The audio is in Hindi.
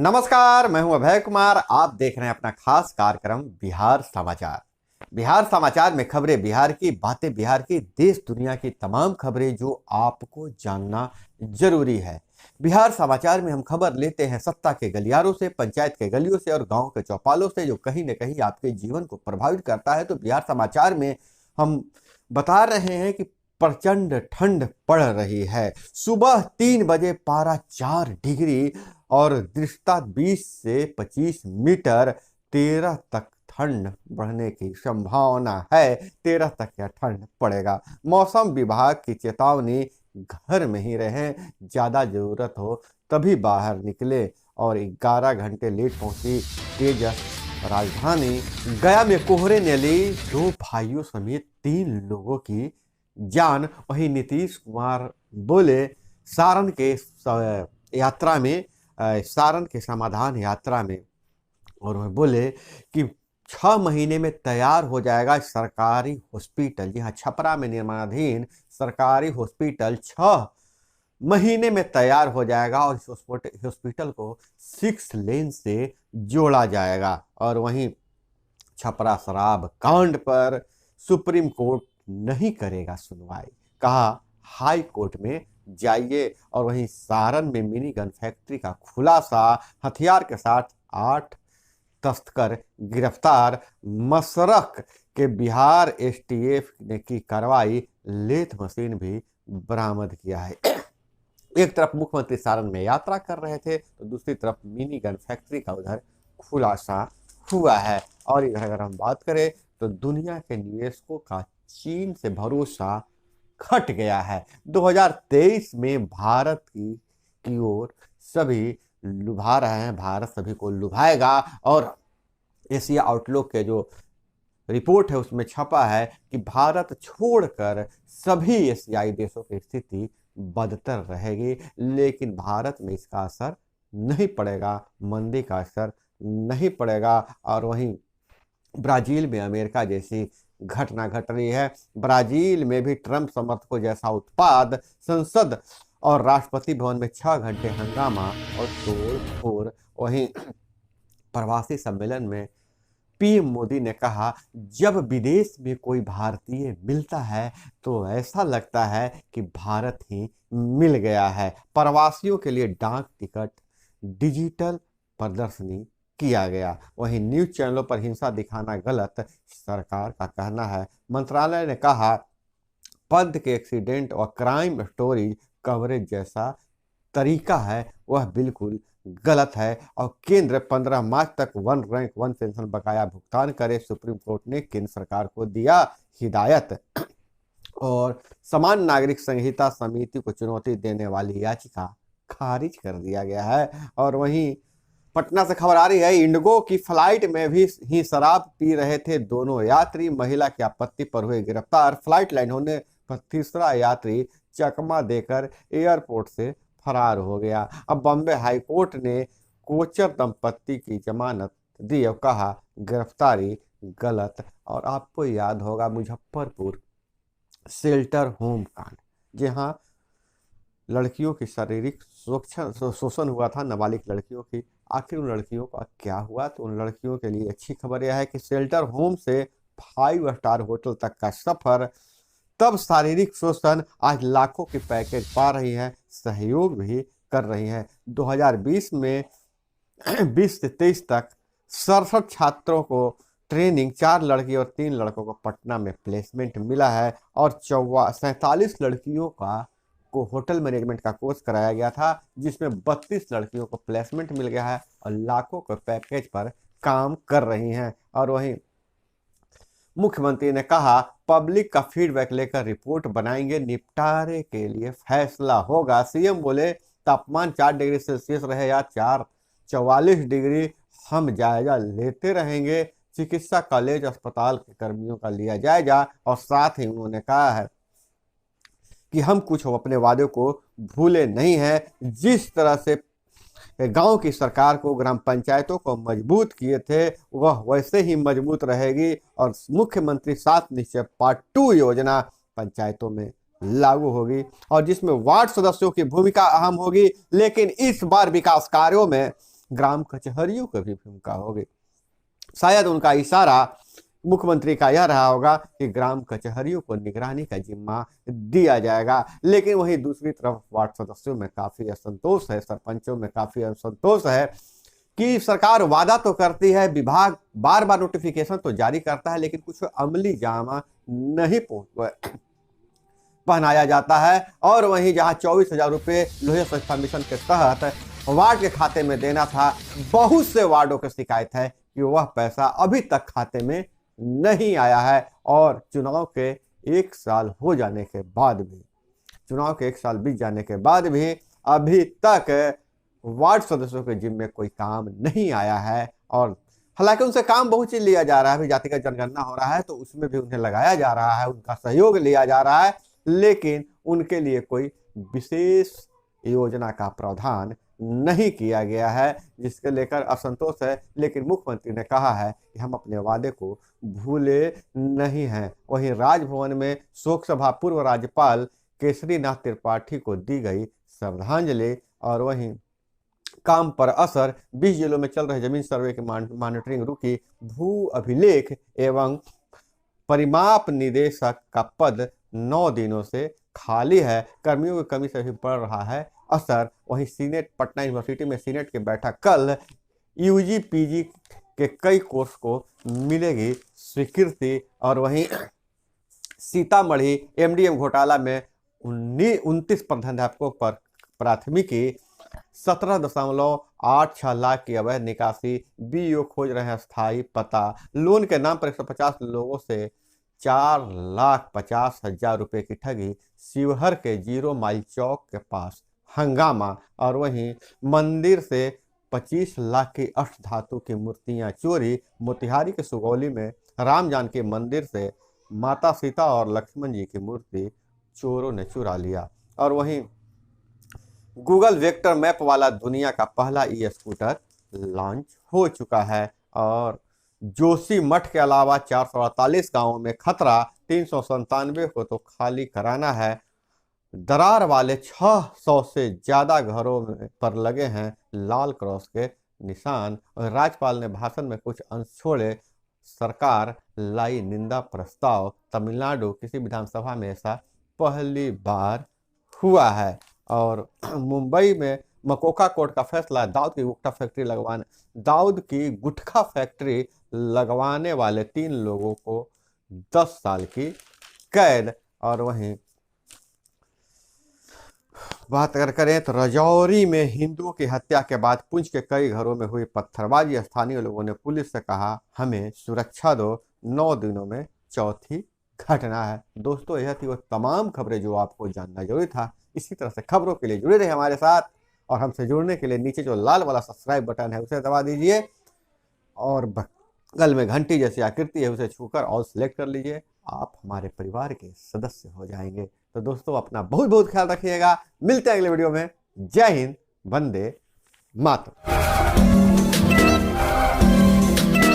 नमस्कार, मैं हूं अभय कुमार। आप देख रहे हैं अपना खास कार्यक्रम बिहार समाचार। बिहार समाचार में खबरें बिहार की, बातें बिहार की, देश दुनिया की तमाम खबरें जो आपको जानना जरूरी है। बिहार समाचार में हम खबर लेते हैं सत्ता के गलियारों से, पंचायत के गलियों से और गांव के चौपालों से, जो कहीं न कहीं आपके जीवन को प्रभावित करता है। तो बिहार समाचार में हम बता रहे हैं कि प्रचंड ठंड पड़ रही है। सुबह 3 बजे पारा 4 डिग्री और दृष्टा 20 से 25 मीटर। 13 तक ठंड बढ़ने की संभावना है। 13 तक यह ठंड पड़ेगा। मौसम विभाग की चेतावनी, घर में ही रहें, ज्यादा जरूरत हो तभी बाहर निकले। और 11 घंटे लेट पहुंची तेजस राजधानी गया में कोहरे ने ली 2 भाइयों समेत 3 लोगों की जान। वहीं नीतीश कुमार बोले सारण के यात्रा में, सारण के समाधान यात्रा में, और वह बोले कि 6 महीने में तैयार हो जाएगा सरकारी हॉस्पिटल। जी हाँ, छपरा में निर्माणाधीन सरकारी हॉस्पिटल 6 महीने में तैयार हो जाएगा और इस हॉस्पिटल को 6 लेन से जोड़ा जाएगा। और वहीं छपरा शराब कांड पर सुप्रीम कोर्ट नहीं करेगा सुनवाई, कहा हाई कोर्ट में जाइए। और वहीं सारण में मिनी गन फैक्ट्री का खुलासा, हथियार के साथ 8 तस्कर गिरफ्तार। मसरख के बिहार एसटीएफ ने की कार्रवाई, लेथ मशीन भी बरामद किया है। एक तरफ मुख्यमंत्री सारण में यात्रा कर रहे थे तो दूसरी तरफ मिनी गन फैक्ट्री का उधर खुलासा हुआ है। और इधर अगर हम बात करें तो दुनिया के निवेशकों का चीन से भरोसा घट गया है। 2023 में भारत की ओर सभी लुभा रहे हैं, भारत सभी को लुभाएगा। और एशिया आउटलुक के जो रिपोर्ट है उसमें छपा है कि भारत छोड़कर सभी एशियाई देशों की स्थिति बदतर रहेगी, लेकिन भारत में इसका असर नहीं पड़ेगा, मंदी का असर नहीं पड़ेगा। और वहीं ब्राजील में अमेरिका जैसी घटना घट रही है। ब्राजील में भी ट्रंप समर्थकों जैसा उत्पाद, संसद और राष्ट्रपति भवन में 6 घंटे हंगामा और तोड़ फोड़। वहीं प्रवासी सम्मेलन में पीएम मोदी ने कहा, जब विदेश में कोई भारतीय मिलता है तो ऐसा लगता है कि भारत ही मिल गया है। प्रवासियों के लिए डाक टिकट डिजिटल प्रदर्शनी किया गया। वहीं न्यूज चैनलों पर हिंसा दिखाना गलत, सरकार का कहना है। मंत्रालय ने कहा, पद के एक्सीडेंट और क्राइम स्टोरीज कवरेज जैसा तरीका है वह बिल्कुल गलत है। और केंद्र 15 मार्च तक 1 रैंक 1 पेंशन बकाया भुगतान करे, सुप्रीम कोर्ट ने केंद्र सरकार को दिया हिदायत। और समान नागरिक संहिता समिति को चुनौती देने वाली याचिका खारिज कर दिया गया है। और वहीं पटना से खबर आ रही है, इंडिगो की फ्लाइट में भी ही शराब पी रहे थे दोनों यात्री, महिला की आपत्ति पर हुए गिरफ्तार। फ्लाइट लैंड होने पर तीसरा यात्री चकमा देकर एयरपोर्ट से फरार हो गया। अब बॉम्बे हाईकोर्ट ने कोचर दंपत्ति की जमानत दी और कहा गिरफ्तारी गलत। और आपको याद होगा मुजफ्फरपुर शेल्टर होम कांड, जहां लड़कियों की शारीरिक शोषण हुआ था, नाबालिग लड़कियों की। आखिर उन लड़कियों का क्या हुआ? तो उन लड़कियों के लिए अच्छी खबर यह है कि शेल्टर होम से 5 स्टार होटल तक का सफर, तब शारीरिक शोषण, आज लाखों के पैकेज पा रही हैं, सहयोग भी कर रही हैं। 2020 में 20 से 23 तक 67 छात्रों को ट्रेनिंग, 4 लड़की और 3 लड़कों को पटना में प्लेसमेंट मिला है। और 47 लड़कियों को होटल मैनेजमेंट का कोर्स कराया गया था, जिसमें 32 लड़कियों को प्लेसमेंट मिल गया है और लाखों के पैकेज पर काम कर रही हैं। और वहीं मुख्यमंत्री ने कहा, पब्लिक का फीडबैक लेकर रिपोर्ट बनाएंगे, निपटारे के लिए फैसला होगा। सीएम बोले, तापमान 4 डिग्री सेल्सियस रहे या 44 डिग्री, हम जायजा लेते रहेंगे। चिकित्सा कॉलेज अस्पताल के कर्मियों का लिया जायजा। और साथ ही उन्होंने कहा है कि हम कुछ अपने वादों को भूले नहीं हैं। जिस तरह से गांव की सरकार को, ग्राम पंचायतों को मजबूत किए थे, वह वैसे ही मजबूत रहेगी। और मुख्यमंत्री 7 निश्चय पार्ट 2 योजना पंचायतों में लागू होगी और जिसमें वार्ड सदस्यों की भूमिका अहम होगी। लेकिन इस बार विकास कार्यों में ग्राम कचहरियों को भी भूमिका होगी। शायद उनका इशारा मुख्यमंत्री का यह रहा होगा कि ग्राम कचहरियों को निगरानी का जिम्मा दिया जाएगा, लेकिन वहीं दूसरी तरफ वार्ड सदस्यों में काफी असंतोष है, सरपंचों में काफी असंतोष है कि सरकार वादा तो करती है, विभाग बार बार नोटिफिकेशन तो जारी करता है, लेकिन कुछ अमली जामा नहीं पहनाया जाता है। और वहीं जहां 24,000 रुपये लोहिया स्वच्छता मिशन के तहत वार्ड के खाते में देना था, बहुत से वार्डों की शिकायत है कि वह पैसा अभी तक खाते में नहीं आया है। और चुनाव के 1 साल हो जाने के बाद भी, चुनाव के 1 साल बीत जाने के बाद भी अभी तक वार्ड सदस्यों के जिम्मे कोई काम नहीं आया है। और हालांकि उनसे काम बहुत चीज लिया जा रहा है, अभी जातिगत जनगणना हो रहा है तो उसमें भी उन्हें लगाया जा रहा है, उनका सहयोग लिया जा रहा है, लेकिन उनके लिए कोई विशेष योजना का प्रावधान नहीं किया गया है, जिसके लेकर असंतोष है। लेकिन मुख्यमंत्री ने कहा है कि हम अपने वादे को भूले नहीं हैं। वहीं राजभवन में शोक सभा पूर्व राज्यपाल केसरीनाथ त्रिपाठी को दी गई श्रद्धांजलि। और वहीं काम पर असर, 20 जिलों में चल रहे जमीन सर्वे की मॉनिटरिंग रुकी। भू अभिलेख एवं परिमाप निदेशक का पद 9 दिनों से खाली है, कर्मियों की कमी से भी पड़ रहा है असर। वहीं सीनेट, पटना यूनिवर्सिटी में सीनेट की बैठक कल, यूजी पीजी के कई कोर्स को मिलेगी स्वीकृति। और वहीं सीतामढ़ी एमडीएम घोटाला में 29 प्रधानाध्यापकों पर प्राथमिकी, 17.86 लाख की अवैध निकासी, बीओ खोज रहे हैं स्थायी पता, लोन के नाम पर 150 लोगों से 4,50,000 रुपए की ठगी, शिवहर के 0 माइल चौक के पास हंगामा। और वहीं मंदिर से 25 लाख की अष्ट धातु की मूर्तियां चोरी, मोतिहारी के सुगौली में राम जानकी मंदिर से माता सीता और लक्ष्मण जी की मूर्ति चोरों ने चुरा लिया। और वहीं गूगल वेक्टर मैप वाला दुनिया का पहला ई स्कूटर लॉन्च हो चुका है। और जोशी मठ के अलावा 448 गांवों में खतरा, 397 को तो खाली कराना है। दरार वाले 600 से ज्यादा घरों पर लगे हैं लाल क्रॉस के निशान। और राज्यपाल ने भाषण में कुछ अंश छोड़े, सरकार लाई निंदा प्रस्ताव, तमिलनाडु किसी विधानसभा में ऐसा पहली बार हुआ है। और मुंबई में मकोका कोर्ट का फैसला, दाऊद की गुटखा फैक्ट्री लगवाने वाले 3 लोगों को 10 साल की कैद। और वहीं बात अगर करें तो राजौरी में हिंदुओं की हत्या के बाद पुंछ के कई घरों में हुई पत्थरबाजी, स्थानीय लोगों ने पुलिस से कहा हमें सुरक्षा दो, 9 दिनों में चौथी घटना है। दोस्तों, यह थी वो तमाम खबरें जो आपको जानना जरूरी था। इसी तरह से खबरों के लिए जुड़े रहे हमारे साथ, और हमसे जुड़ने के लिए नीचे जो लाल वाला सब्सक्राइब बटन है उसे दबा दीजिए, और बगल में घंटी जैसी आकृति है उसे छूकर ऑल सेलेक्ट कर लीजिए। आप हमारे परिवार के सदस्य हो जाएंगे। तो दोस्तों, अपना बहुत बहुत ख्याल रखिएगा। मिलते हैं अगले वीडियो में। जय हिंद, वंदे मातरम।